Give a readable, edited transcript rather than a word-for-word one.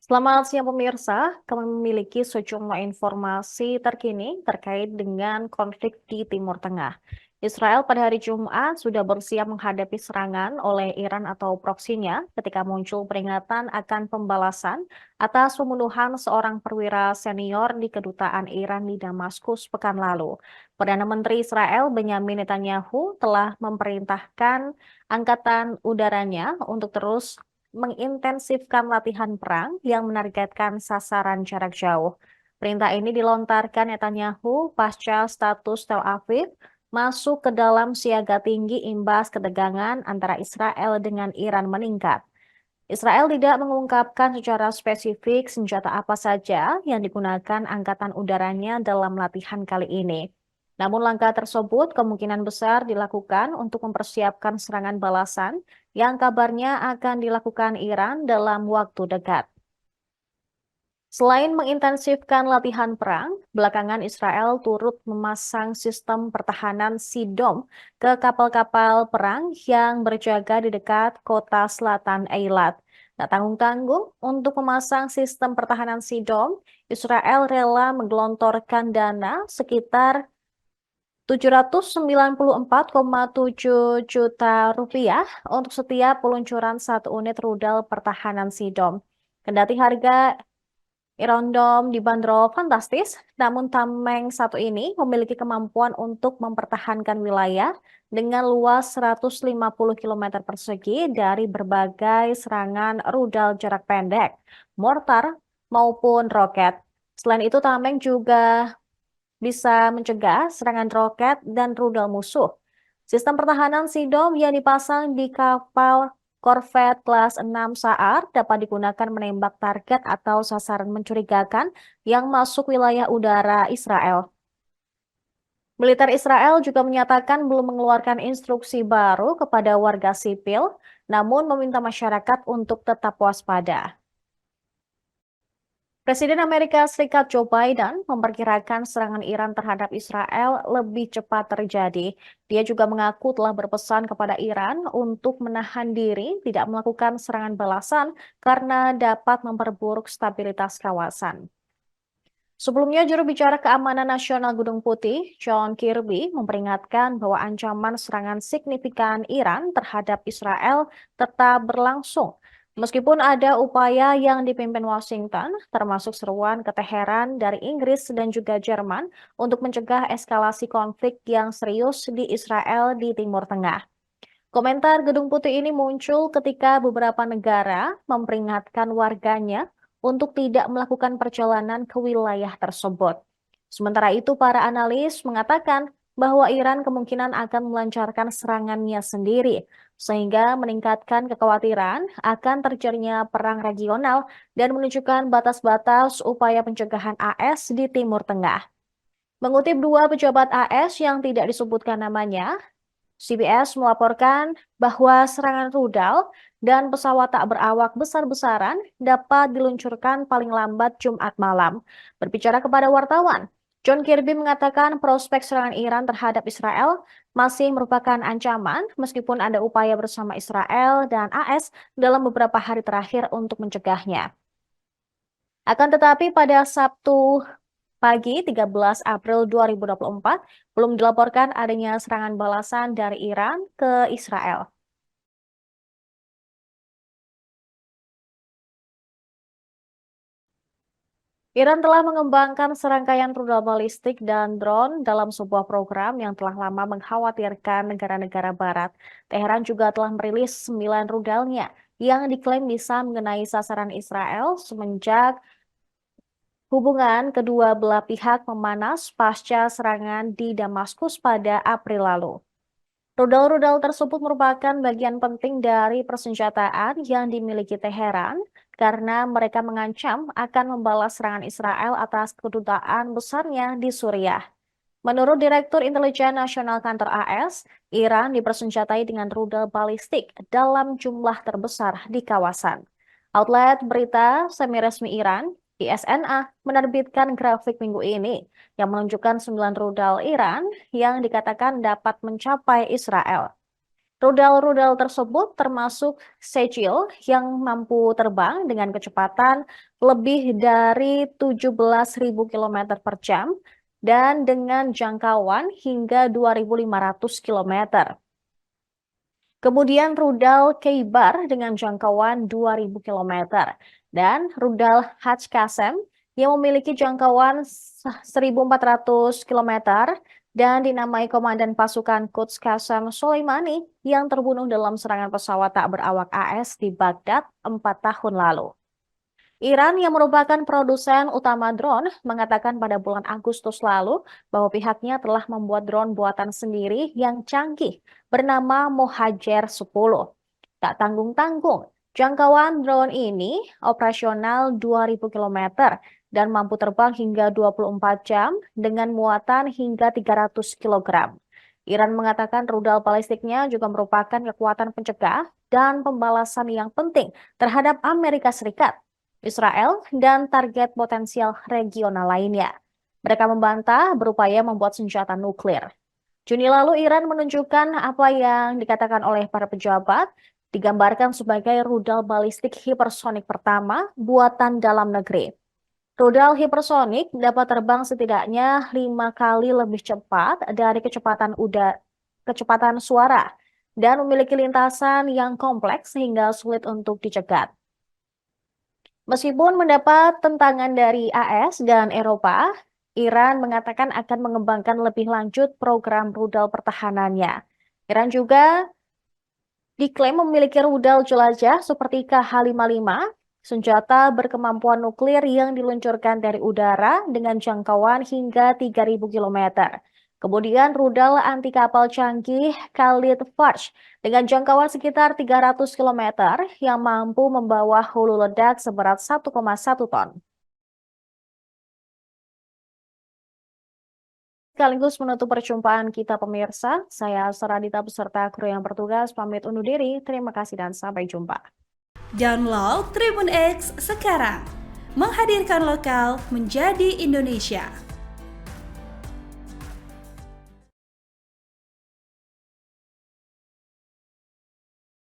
Selamat siang pemirsa, kami memiliki sejumlah informasi terkini terkait dengan konflik di Timur Tengah. Israel pada hari Jumat sudah bersiap menghadapi serangan oleh Iran atau proksinya ketika muncul peringatan akan pembalasan atas pembunuhan seorang perwira senior di kedutaan Iran di Damaskus pekan lalu. Perdana Menteri Israel Benyamin Netanyahu telah memerintahkan angkatan udaranya untuk terus mengintensifkan latihan perang yang menargetkan sasaran jarak jauh. Perintah ini dilontarkan Netanyahu pasca status Tel Aviv masuk ke dalam siaga tinggi imbas ketegangan antara Israel dengan Iran meningkat. Israel tidak mengungkapkan secara spesifik senjata apa saja yang digunakan angkatan udaranya dalam latihan kali ini. Namun langkah tersebut kemungkinan besar dilakukan untuk mempersiapkan serangan balasan yang kabarnya akan dilakukan Iran dalam waktu dekat. Selain mengintensifkan latihan perang, belakangan Israel turut memasang sistem pertahanan Sidom ke kapal-kapal perang yang berjaga di dekat kota selatan Eilat. Tak tanggung-tanggung, untuk memasang sistem pertahanan Sidom, Israel rela menggelontorkan dana sekitar 794,7 juta rupiah untuk setiap peluncuran satu unit rudal pertahanan Sidom. Kendati harga Iron Dome dibanderol fantastis, namun Tameng satu ini memiliki kemampuan untuk mempertahankan wilayah dengan luas 150 km persegi dari berbagai serangan rudal jarak pendek, mortar, maupun roket. Selain itu, Tameng juga bisa mencegah serangan roket dan rudal musuh. Sistem pertahanan Sidom yang dipasang di kapal korvet kelas 6 SAR dapat digunakan menembak target atau sasaran mencurigakan yang masuk wilayah udara Israel. Militer Israel juga menyatakan belum mengeluarkan instruksi baru kepada warga sipil, namun meminta masyarakat untuk tetap waspada. Presiden Amerika Serikat Joe Biden memperkirakan serangan Iran terhadap Israel lebih cepat terjadi. Dia juga mengaku telah berpesan kepada Iran untuk menahan diri tidak melakukan serangan balasan karena dapat memperburuk stabilitas kawasan. Sebelumnya, juru bicara keamanan nasional Gedung Putih, John Kirby, memperingatkan bahwa ancaman serangan signifikan Iran terhadap Israel tetap berlangsung. Meskipun ada upaya yang dipimpin Washington, termasuk seruan ke Teheran dari Inggris dan juga Jerman untuk mencegah eskalasi konflik yang serius di Israel di Timur Tengah. Komentar Gedung Putih ini muncul ketika beberapa negara memperingatkan warganya untuk tidak melakukan perjalanan ke wilayah tersebut. Sementara itu, para analis mengatakan bahwa Iran kemungkinan akan melancarkan serangannya sendiri, sehingga meningkatkan kekhawatiran akan terjadinya perang regional dan menunjukkan batas-batas upaya pencegahan AS di Timur Tengah. Mengutip dua pejabat AS yang tidak disebutkan namanya, CBS melaporkan bahwa serangan rudal dan pesawat tak berawak besar-besaran dapat diluncurkan paling lambat Jumat malam. Berbicara kepada wartawan, John Kirby mengatakan prospek serangan Iran terhadap Israel masih merupakan ancaman meskipun ada upaya bersama Israel dan AS dalam beberapa hari terakhir untuk mencegahnya. Akan tetapi pada Sabtu pagi 13 April 2024 belum dilaporkan adanya serangan balasan dari Iran ke Israel. Iran telah mengembangkan serangkaian rudal balistik dan drone dalam sebuah program yang telah lama mengkhawatirkan negara-negara barat. Teheran juga telah merilis 9 rudalnya yang diklaim bisa mengenai sasaran Israel semenjak hubungan kedua belah pihak memanas pasca serangan di Damaskus pada April lalu. Rudal-rudal tersebut merupakan bagian penting dari persenjataan yang dimiliki Teheran karena mereka mengancam akan membalas serangan Israel atas kedutaan besarnya di Suriah. Menurut Direktur Intelijen Nasional Kantor AS, Iran dipersenjatai dengan rudal balistik dalam jumlah terbesar di kawasan. Outlet berita semi-resmi Iran, ISNA, menerbitkan grafik minggu ini yang menunjukkan 9 rudal Iran yang dikatakan dapat mencapai Israel. Rudal-rudal tersebut termasuk Sejil yang mampu terbang dengan kecepatan lebih dari 17.000 km per jam dan dengan jangkauan hingga 2.500 km. Kemudian rudal Keibar dengan jangkauan 2.000 km dan rudal Haj Qassem yang memiliki jangkauan 1.400 km dan dinamai Komandan Pasukan Quds Qassem Soleimani yang terbunuh dalam serangan pesawat tak berawak AS di Baghdad 4 tahun lalu. Iran yang merupakan produsen utama drone mengatakan pada bulan Agustus lalu bahwa pihaknya telah membuat drone buatan sendiri yang canggih bernama Mohajer 10. Tak tanggung-tanggung, jangkauan drone ini operasional 2.000 km dan mampu terbang hingga 24 jam dengan muatan hingga 300 kg. Iran mengatakan rudal balistiknya juga merupakan kekuatan pencegah dan pembalasan yang penting terhadap Amerika Serikat, Israel, dan target potensial regional lainnya. Mereka membantah berupaya membuat senjata nuklir. Juni lalu Iran menunjukkan apa yang dikatakan oleh para pejabat digambarkan sebagai rudal balistik hipersonik pertama buatan dalam negeri. Rudal hipersonik dapat terbang setidaknya 5 kali lebih cepat dari kecepatan suara dan memiliki lintasan yang kompleks sehingga sulit untuk dicegat. Meskipun mendapat tentangan dari AS dan Eropa, Iran mengatakan akan mengembangkan lebih lanjut program rudal pertahanannya. Iran juga diklaim memiliki rudal jelajah seperti KH-55, senjata berkemampuan nuklir yang diluncurkan dari udara dengan jangkauan hingga 3.000 km. Kemudian rudal anti kapal canggih Khalid Farj dengan jangkauan sekitar 300 km yang mampu membawa hulu ledak seberat 1,1 ton. Sekaligus menutup perjumpaan kita pemirsa, saya Saradita beserta kru yang bertugas pamit undur diri. Terima kasih dan sampai jumpa. Download Tribun X sekarang, menghadirkan lokal menjadi Indonesia.